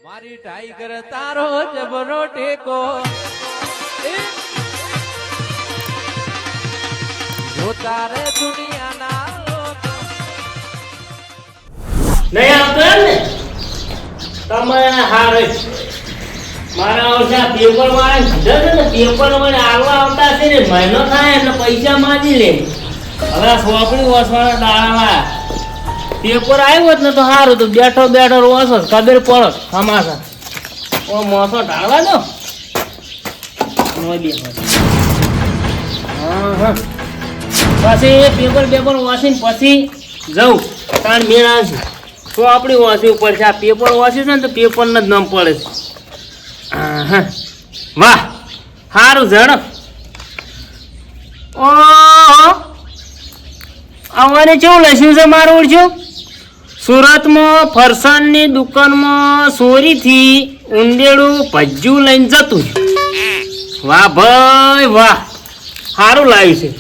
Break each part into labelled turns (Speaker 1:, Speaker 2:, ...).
Speaker 1: મારી ટાઈગર તારો જબરો ટેકો જો તારે દુનિયાના લોકો
Speaker 2: નહીં આવતો એમ ને તમે હારે મારા ઓછા પેપર વાળા કીધા છે ને પેપર મને આવવા આવતા છે ને મહિનો થાય એટલે પૈસા માંગી લે હવે સોપડી વસવાના દાણા પેપર આવ્યો હોત ને તો સારું તો બેઠો બેઠો રોસો ખબર પડો ખમાસા ઓ મોસો ઢાળવા દો પછી પેપર વાંચીને પછી જવું કારણ મેળ આવશે તો આપણી વાંચવી પડશે આ પેપર વાંચ્યું છે ને તો પેપરને જ નામ પડે છે વાહ સારું ઝડપ ઓ અમારે કેવું લખ્યું છે મારું ઓળખ્યું સુરતમાં ફરસાણની દુકાનમાં ચોરીથી ઉંદેડું ભજ્જું લઈને જતું વાહ ભાઈ વાહ સારું લાવ્યું છે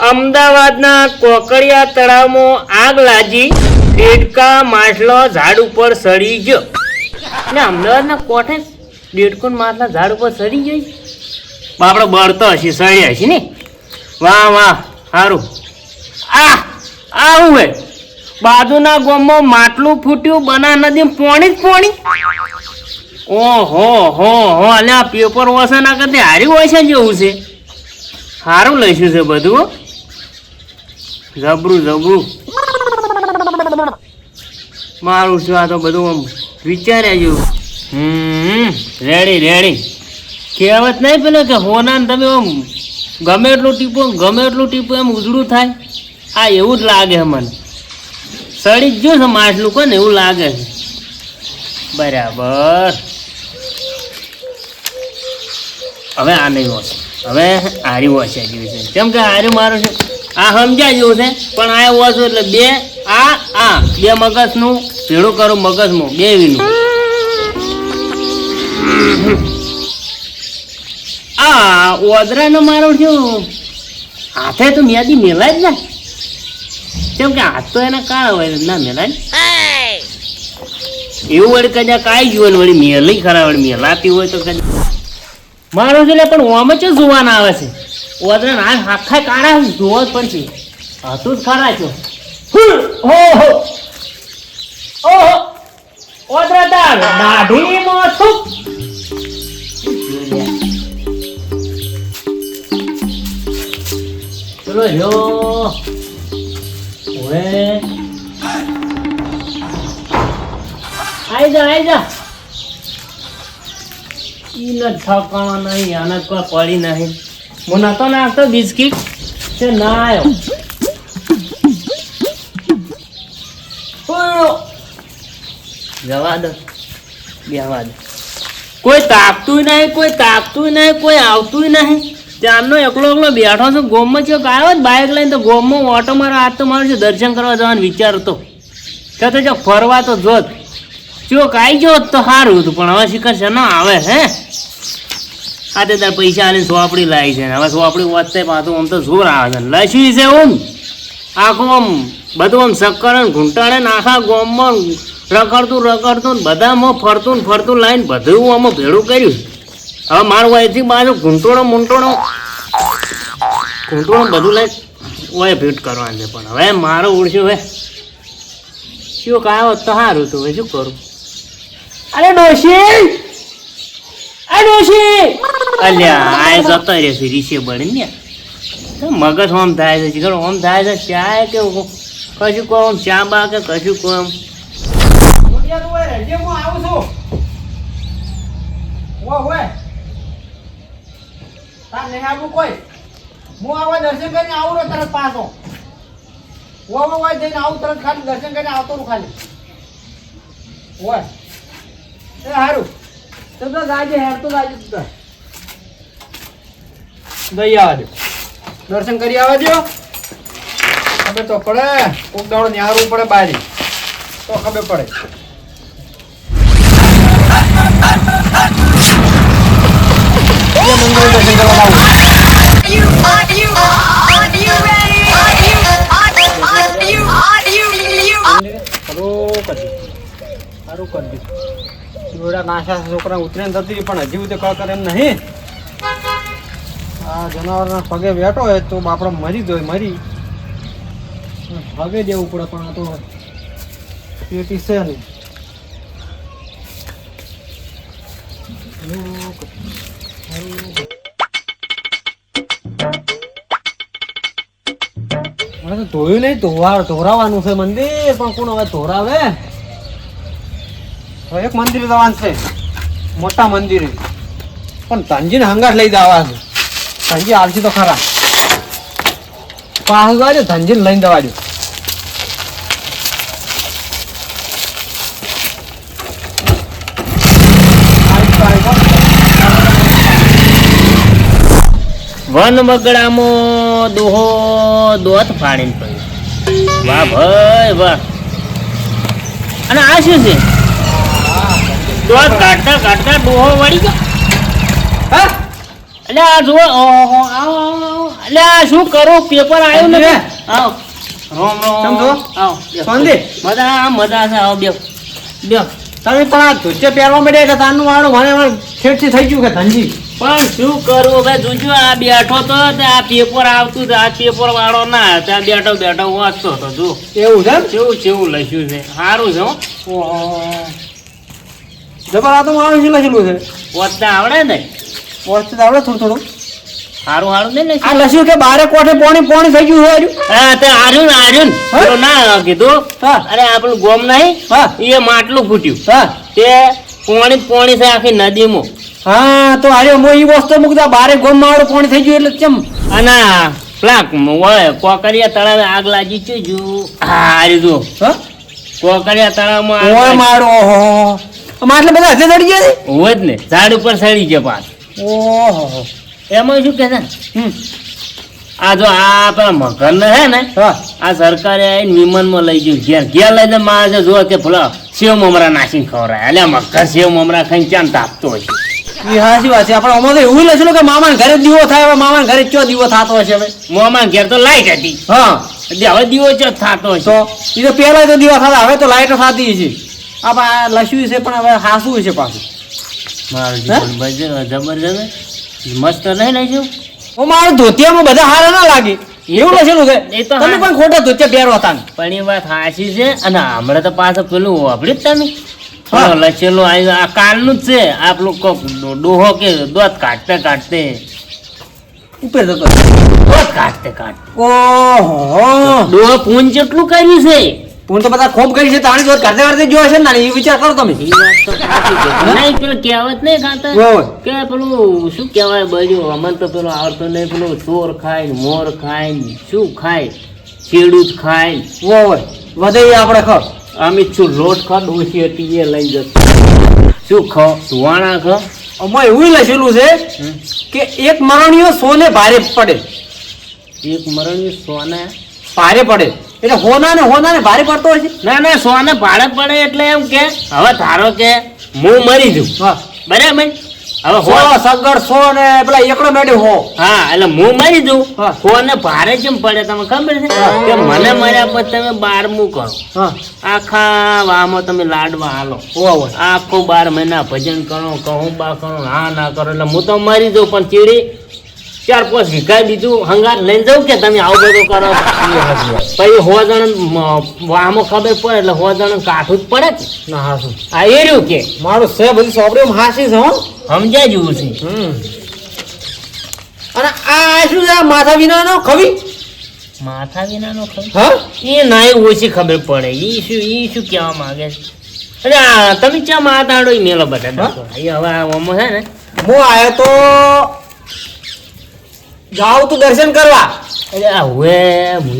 Speaker 2: અમદાવાદના કોકરિયા તળાવમાં આગ લાગી દેડકા માટલો ઝાડ ઉપર સડી ગયો ને અમદાવાદના કોઠે દેડકો માટલા ઝાડ ઉપર સડી ગઈ બાપડો બળતો હશે સડી હશે ને વાહ વાહ સારું આવું હે બાજુના ગામમાં માટલું ફૂટ્યું બના નદી પોણી જ પોણી ઓહો હો હો અને આ પેપર વસે ના કરતી હારી હોય છે જેવું છે સારું લઈશું છે બધું જબરું જબરું મારું શું આ તો બધું આમ વિચાર્યા જેવું રેડી રેડી કહેવત નહીં પેલો કે હોના ને તમે આમ ગમે એટલું ટીપો એમ ઉજળું થાય આ એવું જ લાગે છે મને સડી જ ગયું છે માટલું કોને એવું લાગે છે બરાબર હવે આ નહીં હોશે હવે હારી હોશે જેવી છે કેમ કે હારી મારું છે આ સમજાય જેવું છે પણ આ હોશું એટલે બે મગજનું ભેળું કરું મગજમાં બે વીનું આ ઓદરાનો મારો શું હાથે તો મ્યાદી મેલાય જ ને કેમ કે હાથ તો એના કાળા હોય ના મેલાય એવું વળી કદાચ કાંઈ જ હોય વળી મેલી ખરા વળી મેલાતી હોય તો કદાચ મારો છે પણ ઓમ જ જોવાના આવે છે ઓદરા હાથ આખા કાળા જોવો જ પડશે હતું જ ખરા છો ઓહો ઓદરા તાર દાઢીમાં થૂક ચલો જો ઓએ આઈ જા ઈને ઠકાણા નહીં આને કોઈ પડી નહીં હું નતો નાખતો બિસ્કીટ તે ના આવ્યો જવા દો બેવા દો કોઈ તાકતું નહીં કોઈ આવતું નહીં ત્યારનો એકલો બેઠો છું ગોમમાં ચોક આવ્યો બાઇક લઈને તો ગોમમાં ઓટો મારો આજ તો મારું છે દર્શન કરવા જવાનું વિચારતો તો જો ફરવા તો જોત ચોક આવી ગયો તો સારું હતું પણ હવે શિખર છે ના આવે હે આ તે તાર પૈસા આવીને સોપડી લાવી છે હવે સોપડી વધતે પાછું આમ તો જોર આવે છે લસી છે આખું આમ બધું આમ શક્કર ઘૂંટાડે ને આખા ગોમમાં રખડતું બધામાં ફરતું લાવીને બધું આમાં ભેળું કર્યું હવે મારું અહીંથી બાજુ ઘૂંટોણો બધું લઈ ઓય ભેટ કરવાનું છે પણ હવે મારો ઉડશું હવે શું કાયો તો સારું હતું હવે શું કરું અરે ડોશી અલ્યા આ જતો રહેશે રીસે બળી ને મગજ ઓમ થાય છે જીગર ઓમ થાય છે ચા કે કશું કહો ચા બા કે કશું કહો
Speaker 3: આવું છું ઓય તાર નહીં આવું કોઈ હું આવા દર્શન કરીને આવું ને તરત પાછો ઓય જઈને આવું તરત ખાલી દર્શન કરીને આવતો રહું ખાલી ઓય એ સારું તો ગાજે હેર તો ગાજે તું દઈ આવવા દો દર્શન કરી આવવા દો ખબર તો પડે કોક દાડો નિહારવું પડે બારી તો ખબર પડે મંગળ દર્શન કરવા આવું સારું કરી દોડા નાશા છોકરા ઉતરે થતી પણ હજી સુધી કળ કરે એમ નહીં. આ જનાવરના પગે બેઠો હોય તો આપણે મરી જોઈએ મરી પગે દેવું પડે પણ આ તો પેટી છે નહીં. મને તો ધોયું નહીં ધોરાવાનું છે મંદિર પણ કોણ હવે ધોરાવે. હવે એક મંદિર જવાનું છે મોટા મંદિરે પણ ધનજીને હંગાટ લઈ જવા છે. ધનજી આવશે તો ખરા પાસ ગાડ્યો ધનજીને લઈને દવાડ્યો.
Speaker 2: વન બગડામાં દોહો દોત ફાડીને પડ્યો. વાહ ભાઈ વાહ. અને આ શું છે? દોત કાઢતા કાઢતા દોહો વળી ગયો.
Speaker 3: હા
Speaker 2: એટલે આ જુઓ ઓહો આવો આવો આવો. એટલે આ શું કરું પેપર આવ્યું ને આવો રોમ રોમ
Speaker 3: સમજો?
Speaker 2: આવો
Speaker 3: શાંતિ?
Speaker 2: મજા છે આવો બેવ બેવ.
Speaker 3: તમે પણ આ ધોચે પહેરવા માંડે એટલે તારનું વાળું મને ખેડથી થઈ ગયું કે ધનજી.
Speaker 2: પણ શું કરું હવે જોજો આ બેઠો તો તે આ પેપર આવતું હતું. આ પેપર વાળો ના ત્યાં બેઠો બેઠો વાંચતો હતો. જો
Speaker 3: એવું છે એમ?
Speaker 2: કેવું કેવું લખ્યું છે. સારું છે હો.
Speaker 3: જબર આ તો માણસ શું લખેલું છે?
Speaker 2: વાંચતા આવડે ને?
Speaker 3: વાંચતા આવડે થોડું થોડું.
Speaker 2: સારું સારું નહીં
Speaker 3: આ
Speaker 2: લખ્યું.
Speaker 3: લસ્યું કે બારે કોઠે પોણી પોણી થઈ ગયું છે હજુ?
Speaker 2: હા તે આર્યું ને આર્યું ને.
Speaker 3: હા?
Speaker 2: પેલું ના કીધું.
Speaker 3: હા
Speaker 2: અરે આપણું ગોમ નહીં
Speaker 3: હા
Speaker 2: એ માટલું ફૂટ્યું.
Speaker 3: હા
Speaker 2: તે પોણી પોણી છે આખી નદીમાં.
Speaker 3: હા તો અરે હું એ વસ્તુ મૂકતા બારે ગોમ માળું પોણી થઈ ગયું એટલે ચમ.
Speaker 2: અને પ્લાક કોકરિયા તળાવે આગ લાગી ચૂજુ. હા આર્યું જો
Speaker 3: હા
Speaker 2: કોકરિયા તળાવમાં આગ
Speaker 3: ઓય
Speaker 2: લાગી.
Speaker 3: મારો ઓહો આમાં આટલા બધા હાથે ચડી ગયા છે?
Speaker 2: હોય જ ને ઝાડ ઉપર સડી ગયા પાછ.
Speaker 3: ઓહો
Speaker 2: એમાં શું કે છે ને
Speaker 3: હમ
Speaker 2: આ જો આ પેલા મકર ને હે ને
Speaker 3: હા
Speaker 2: આ સરકારે નિમનમાં લઈ ગયું ઘેર ઘેર લઈ જાય માણસે જો કે પેલા સેવ મમરા નાખીને ખવડાય. એટલે મકર સેવ મમરા ખાઈને ચાંદ તાપતો હોય છે.
Speaker 3: એ હાચી વાત છે. આપણે આમાં તો એવું લખેલું કે મામાને ઘરે દીવો થાય હવે મામાને ઘરે ચો દીવો થતો હશે હવે.
Speaker 2: મોમાં ઘેર તો લાઈટ હતી
Speaker 3: હા
Speaker 2: એટલે હવે દીવો ચો થતો હશે.
Speaker 3: તો એ તો પહેલા તો દીવા થતા હવે તો લાઈટો થતી છે. આ લસ્યું છે પણ હવે હાસું છે પાછું.
Speaker 2: મારું
Speaker 3: હે?
Speaker 2: જીવન ભાઈ જબરજસ્ત મસ્ત નહીં લઈશું.
Speaker 3: હું મારું ધોતિયામાં બધા હારા ના લાગે એવું લખેલું છે.
Speaker 2: એ તો
Speaker 3: તમે
Speaker 2: હા.
Speaker 3: પણ ખોટા ધોતિયા પહેરવા હતા ને.
Speaker 2: પણ એ વાત સાચી છે. અને હમણાં તો પાછું પેલું વાપર્યું જ તમે
Speaker 3: હા.
Speaker 2: પેલો લચેલું આ કાલનું જ છે. આ પેલું કોક ડોહો કે દોત કાઢતે કાઢતે
Speaker 3: ઉપર જતો
Speaker 2: દોત કાઢતે કાઢતે
Speaker 3: ઓહો
Speaker 2: ડોહો પૂન જેટલું કર્યું છે.
Speaker 3: હું તો બધા ખોબ કરી છે તાણી જોત કરતે કરતે જોયો છે ને એ વિચાર કરો તમે.
Speaker 2: એ વાત તો સાચી છે. નહીં પેલું કહેવત નહીં ખાતા
Speaker 3: ઓય.
Speaker 2: કે પેલું શું કહેવાય બધું અમને તો પેલું આવડતું નહીં. પેલું ચોર ખાય ને મોર ખાય ને શું ખાય ખેડૂત ખાય ને
Speaker 3: ઓય વધે આપણે ખર
Speaker 2: અમિત શું લોટ ખા ડોસી હતી એ લઈ જતો શું ખો ધુવાણા ખો.
Speaker 3: આમાં એવું લખેલું છે કે એક મરણીયો સોને ભારે પડે
Speaker 2: એક મરણ્યું સોના
Speaker 3: ભારે પડે એટલે હોના ને ભારે પડતો હોય છે.
Speaker 2: ના ના સોને ભાડે પડે એટલે એમ કે હવે ધારો કે હું મરી જઉં
Speaker 3: હા
Speaker 2: બરાબર હવે
Speaker 3: સો સગડ સો ને પેલા એકડો મેડે હો.
Speaker 2: હા એટલે હું મરી જઉં
Speaker 3: હા.
Speaker 2: સોને ભારે કેમ પડે તમને ખબર છે કે મને મર્યા પછી તમે 12મું કરો
Speaker 3: હા
Speaker 2: આખા વામાં તમે લાડવા હાલો
Speaker 3: ઓય
Speaker 2: આખો 12 મહિના ભજન કરો કહું બા કરો હા ના કરો એટલે હું તો મરી જાઉં પણ ચીડી 4-5 વીઘા બીજું હંગાત લઈને જાઉં કે તમે આવું બધું કરો પછી હો જણ વાહમાં ખબર પડે એટલે હો જણ કાઠું જ પડે કે
Speaker 3: ના હાસું
Speaker 2: આ એ રહ્યું કે
Speaker 3: મારું છે બધી સોપડીઓ હાસી છે હો.
Speaker 2: સમજાય જેવું છે.
Speaker 3: અને આ શું છે આ માથા વિનાનો ખવી
Speaker 2: માથા વિનાનો ખબર
Speaker 3: હા
Speaker 2: એ ના ઓછી ખબર પડે ઈ શું કહેવા માંગે છે. અરે આ તમે ચા માથાડો ઈ મેલો બધા એ હવે આ ઓમો છે ને
Speaker 3: હું આયો તો જાઉં તું દર્શન કરવા.
Speaker 2: અરે આ હું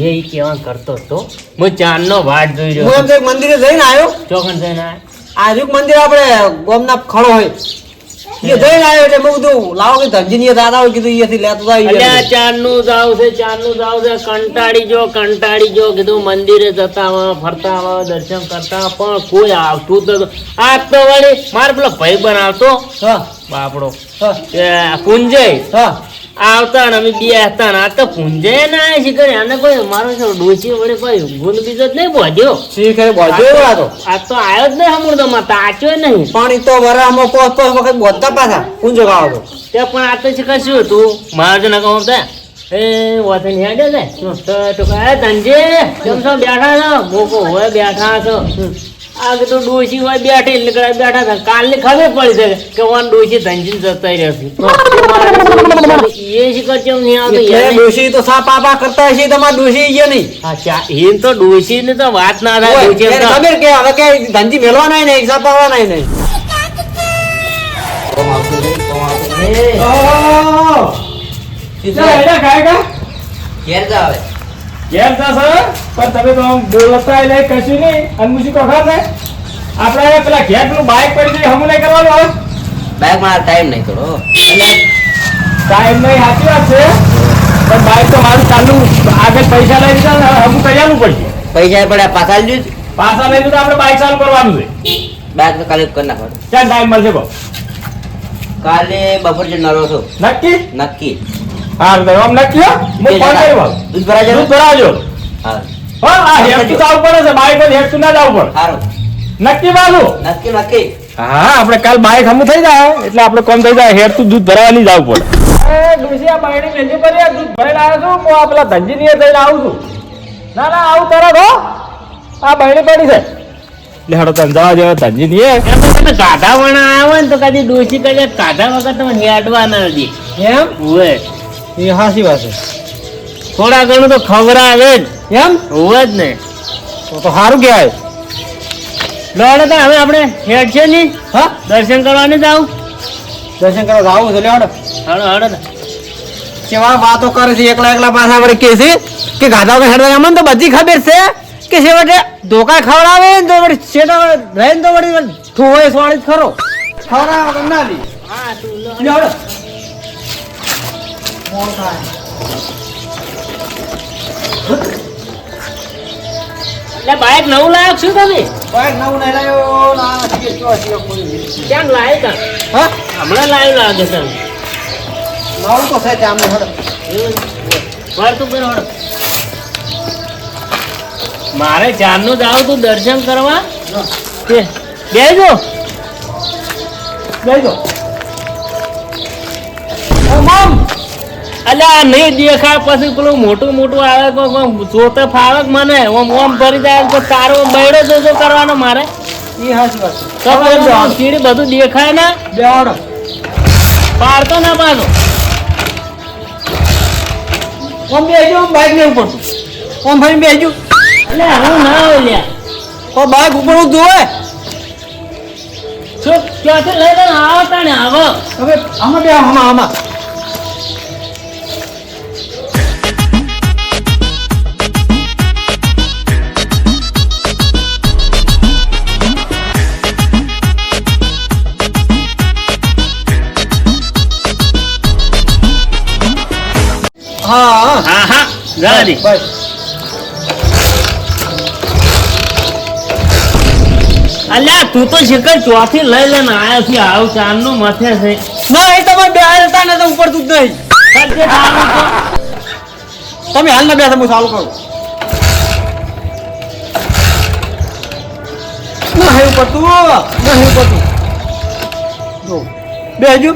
Speaker 2: એ કહેવા કરતો હતો હું ચાંદનો વાટ જોઈ
Speaker 3: હું
Speaker 2: રહ્યો
Speaker 3: એમ તો એક મંદિરે જઈને આવ્યો.
Speaker 2: ચોકન થઈને આયા.
Speaker 3: આજુક મંદિર આપણે ગોમના ખડો હોય એ જઈને આવ્યો એટલે મેં કીધું લાવો કે ધનજીની દાદા હોય કીધું અહીંયાથી લેતો
Speaker 2: અલ્યા
Speaker 3: જાય.
Speaker 2: ચાંદનું જાવ છે કંટાળી જો કીધું મંદિરે જતા આવો ફરતા આવો દર્શન કરતા આવો, પણ કોઈ આવતું તો આ તો વળી મારે પેલો ભાઈ બનાવતો
Speaker 3: હા
Speaker 2: બાપડો
Speaker 3: હા
Speaker 2: એ કુંજય
Speaker 3: હા
Speaker 2: આવતા ને અમે બે હતા ને આ તો પૂંજે ના આવે છે કરે આને કોઈ મારો છો ડોસી વડે કોઈ ગુણ બીજો જ નહીં બોધ્યો
Speaker 3: શીખ હે બોજો આ તો
Speaker 2: આ તો આવ્યો જ નહીં હમણાં માં તાચ્યો નહીં
Speaker 3: પાણી તો વરામાં પોસ વખત બોધતા પાછા કુંજો ગાવ તો
Speaker 2: તે પણ આ તો છે કશું હતું મારો જ નકામ હતા એ વાતન હેડે છે તો કહે ધનજી કેમ છો બેઠા છો મોકો હોય બેઠા છો આ તો ડોસી હોય બેઠી નીકળે બેઠા હતા કાલની ખબર પડી છે કે વાન ડોસી ધનજી જતા રહ્યા છે એ શિકર કેમ નહીં આવતો યાર
Speaker 3: ડોશી તો સા પાપા કરતા હશે તમાર ડોશી ઈ નહીં
Speaker 2: અચ્છા એમ તો ડોસી ને તો વાત ના થાય ડોસી તો
Speaker 3: ખબર કે હવે કે ધનજી મેલવા નહીં ને હિસાબ પાવા નહીં નહીં
Speaker 1: ઘેર જાવે
Speaker 4: ઘેર થશે પણ તમે તો આમ બોલતા એટલે કશું નહીં અને મુશી કોખા ને આપણે પેલા ઘેર પેલું બાઇક પડી જાય હમું નહીં કરવાનું હવે
Speaker 1: બાઈક માં ટાઈમ નહીં થોડો
Speaker 4: એટલે ટાઈમ નહીં સાચી વાત છે પણ બાઇક તો મારું ચાલુ આગળ પૈસા લઈ લીધા ને હમું કરિયાનું પડશે
Speaker 1: પૈસા પડ્યા પાછા લીધું
Speaker 4: પાછા લઈ લીધું આપણે બાઇક ચાલુ કરવાનું છે
Speaker 1: બાઈક તો કાલે કરી નાખવાનું
Speaker 4: ક્યાં ટાઈમ મળશે કહો
Speaker 1: કાલે બપોર જે નરો છો
Speaker 4: નક્કી
Speaker 1: નક્કી
Speaker 4: હા તો આમ નક્કી હો હું ફોન કર્યો
Speaker 1: દૂધ ભરાઈ
Speaker 4: દૂધ
Speaker 1: જવાનું
Speaker 4: ભરાવજો
Speaker 1: હા
Speaker 4: હા આ હેઠું જવું પડે છે બાઇક હેઠું ના જવું પડે
Speaker 1: સારું
Speaker 4: નક્કી બાજુ
Speaker 1: નક્કી નક્કી
Speaker 4: હા આપણે કાલ બાઈક હમું થઈ જાય એટલે આપણે કોમ થઈ જાય હેર તું દૂધ ભરાવાની જવું પડે એ ડુસી આ બાયડી મેલી પર યાર દૂધ ભરાઈને આવ્યો છું હું આ પેલા ધનજી ની થઈને આવું છું ના ના આવું તરત હો આ બાયડી પડી છે એટલે હાડો તને જવા જેવા ધનજી ની
Speaker 2: એમ તો તમે કાઢા વણા આવ્યો ને તો કદી ડોસી કદી કાઢા વગર તમે હેડવા ના દે
Speaker 3: એમ
Speaker 2: હોય
Speaker 3: એ હાસી વાત છે
Speaker 2: થોડા ઘણું તો ખબર આવે જ
Speaker 3: એમ
Speaker 2: હોય જ ને
Speaker 3: તો સારું કહેવાય
Speaker 2: લોડે તો હવે આપણે હેડ છે નહીં
Speaker 3: હા
Speaker 2: દર્શન કરવાની જ આવું
Speaker 3: દર્શન કરવા આવું છે લેવડો
Speaker 2: હળો હળો તો.
Speaker 3: કેવા વાતો કરે છે એકલા એકલા પાછા વળી કે છે કે ગાધા વગર હેડવા અમને તો બધી ખબર છે કે છેવટે ધોકા ખવડાવે ને તો વળી શેઠા રહે ને તો વળી ઠોય સ્વાળી જ ખરો ખવડાવે વગર ના લી
Speaker 2: હા તું લો.
Speaker 3: લેવડો
Speaker 2: એટલે બાઈક નવું લાયક શું તમે
Speaker 3: બાઈક નવું નહીં લાવ્યો ના ઠીક છે કોઈ
Speaker 2: ક્યાં લાવ્યું તા
Speaker 3: હા
Speaker 2: હમણાં લાવ્યું લાગે છે
Speaker 3: નવું તો છે ત્યાં અમને હેડો
Speaker 2: તું કરો હળો. મારે ચારનું જાવ તું દર્શન કરવા બેજો
Speaker 3: બેજો
Speaker 2: અલ્યા આ નહીં દેખાય પછી પેલું મોટું મોટું આવે જોતે ફાવે કે મને ઓમ ઓમ ભરી જાય તો તારો બૈડો જોજો કરવાનો મારે
Speaker 3: એ હાસી વાત છે
Speaker 2: તો પછી સીડી બધું દેખાય ને
Speaker 3: બેવાડો
Speaker 2: પાડતો ના પાડો
Speaker 3: ઓમ બેજો ઓમ બાઈક નહીં પડતું ઓમ ભાઈ બેજો
Speaker 2: એટલે હું ના હોય લ્યા
Speaker 3: ઓ બાઈક ઉપર હું જોવે
Speaker 2: શું ક્યાંથી લઈ લે આવતા ને આવો
Speaker 3: હવે આમાં બે આમાં હા
Speaker 2: હા હા જવા દે
Speaker 3: બસ
Speaker 2: અલ્યા તું તો શિખર ચોથી લઈ લે ને આયો છે આવું ચાંદનો મથે છે
Speaker 3: ના એ તમારે બે હાલતા ને તો ઉપર તું જ નહીં
Speaker 2: કરજે ચાલુ તો.
Speaker 3: તમે હાલ ના બેસા હું ચાલુ કરું ના હે ઉપર તું ના હે ઉપર તું જો બેજો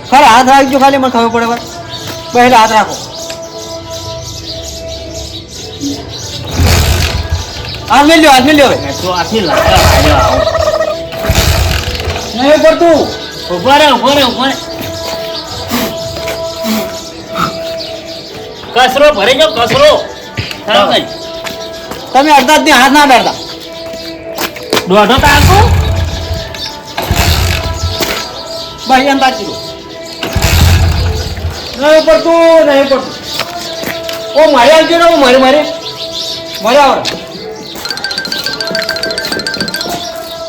Speaker 3: ખરા હાથ રાખજો ખાલી મને ખબર પડે બસ પહેલા હાથ રાખો હાથ મેલ લ્યો હવે
Speaker 2: ચોથી લાગ્યો આવ્યો આવો
Speaker 3: નહીં ઉપર તું
Speaker 2: ઉભો રે ઉભો રે ઉભો રે કસરો ભરી જાઓ કસરો ચાલો કઈ
Speaker 3: તમે અડધા જ હાથ ના અડાડતા
Speaker 2: દોઢો તાકો
Speaker 3: ભાઈ એમ બાકી નહીં ઉપર તું નહીં ઉપર ઓ મારે આવજો ને મારે આવો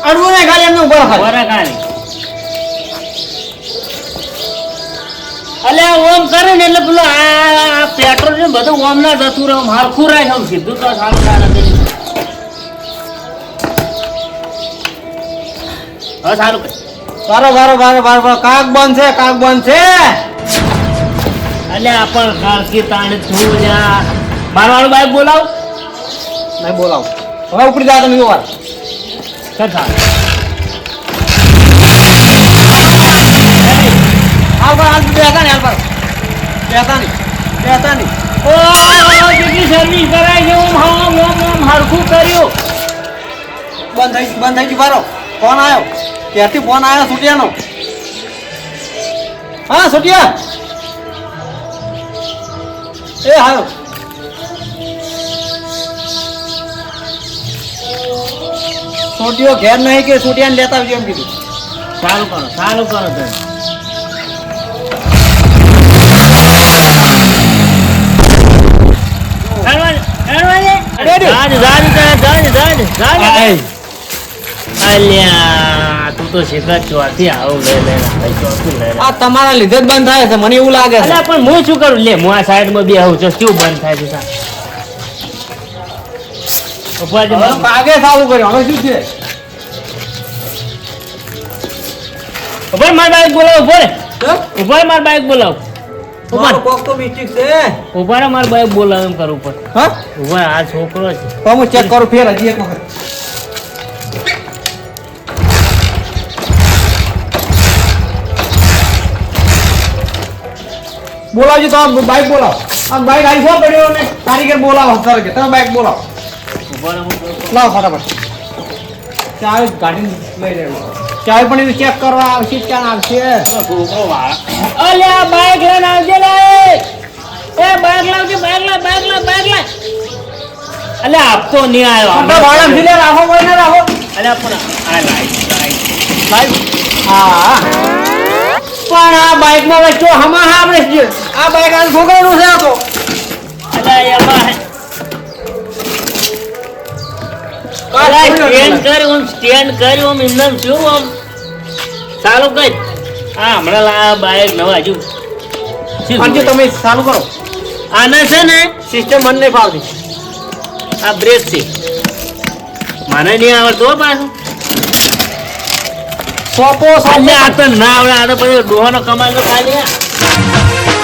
Speaker 3: અડવું નહીં ખાલી એમને ઉપર ખાલી
Speaker 2: વરા ખાલી અલ્યા ઓમ કરે ને એટલે પેલું આ પેટ્રોલ ને બધું ઓમ ના જતું રહે હરખું રહે છે સીધું તો સારું ના નથી હવે સારું કર
Speaker 3: બારો કાક બંધ છે
Speaker 2: અલ્યા પણ ખાલકી તાણે તું લ્યા મારવાળું બાઈક બોલાવ
Speaker 3: નહીં બોલાવો હવે ઉપડી જા તમે વાર
Speaker 2: કથા
Speaker 3: હાલ પર હાલ બેતા નહીં હાલ પર બેતા નહીં
Speaker 2: ઓ કેટલી સર્વિસ કરાય છે ઓમ હરખું કર્યું
Speaker 3: બંધ થઈ ગયું બારો ફોન આવ્યો ત્યારથી ફોન આવ્યો સુટિયાનો હા સુટિયા એ હાયો સુટિયો ઘેર નહીં કે સુટિયાને લેતા આવજો એમ કીધું
Speaker 2: ચાલુ કરો તમે અલ્યા તું તો શીખર ચોથી આવું લઈ ચોથું લઈ
Speaker 3: આ તમારા લીધે જ બંધ થાય છે મને એવું લાગે છે
Speaker 2: અલ્યા પણ હું શું કરું લે હું આ સાઈડમાં બે આવું છું શું બંધ થાય છે ઉપાજી
Speaker 3: હવે કાગે સારું કર્યું હવે શું છે
Speaker 2: ઉપર માર બાઈક બોલાવ ઉપર માર બાઈક બોલાવ
Speaker 3: તમારો કોક તો મિસ્ટેક છે
Speaker 2: ઉપર માર બાઈક બોલાવ એમ કરું ઉપર
Speaker 3: હા
Speaker 2: ઉપર આ છોકરો છે
Speaker 3: તો હું ચેક કરું ફેર હજી એક વખત બોલાવજો તો બાઈક બોલાવો આ બાઈક આવી શું પડ્યો ને કારીગર બોલાવો સર કે તમે બાઈક બોલાવો
Speaker 2: ઉપર
Speaker 3: લાવો ફટાફટ ચાવી ગાડી લઈ લેવો ચાવી પણ ચેક કરવા આવશે ક્યાં આવશે
Speaker 2: છોકરો વાળા અલ્યા બાઈક લઈને આવજે લે એ બાઈક લાવજે બાઈક લા અલ્યા આપતો નહીં આવ્યો
Speaker 3: ભાડા લે રાખો કોઈ ના રાખો
Speaker 2: અલ્યા પણ આ લાઈટ
Speaker 3: હા પણ આ બાઈક માં વચ્ચે હમા આપણે છે આ બાઈક આ છોકરાનું છે આ તો
Speaker 2: અલ્યા એમાં સ્ટેન્ડ કરી ઓમ ઇન્દમ શું આમ ચાલુ કર આ હમણાં લાયા બાઈક નવા હજુ
Speaker 3: અંજુ તમે ચાલુ કરો
Speaker 2: આને છે ને
Speaker 3: સિસ્ટમ મને નહીં ફાવતી
Speaker 2: આ બ્રેક છે મને નહીં આવડતું હો પાછું
Speaker 3: સોપો
Speaker 2: આ તો ના આવડે આ તો પછી ડોહાનો કમાલ તો ખાલી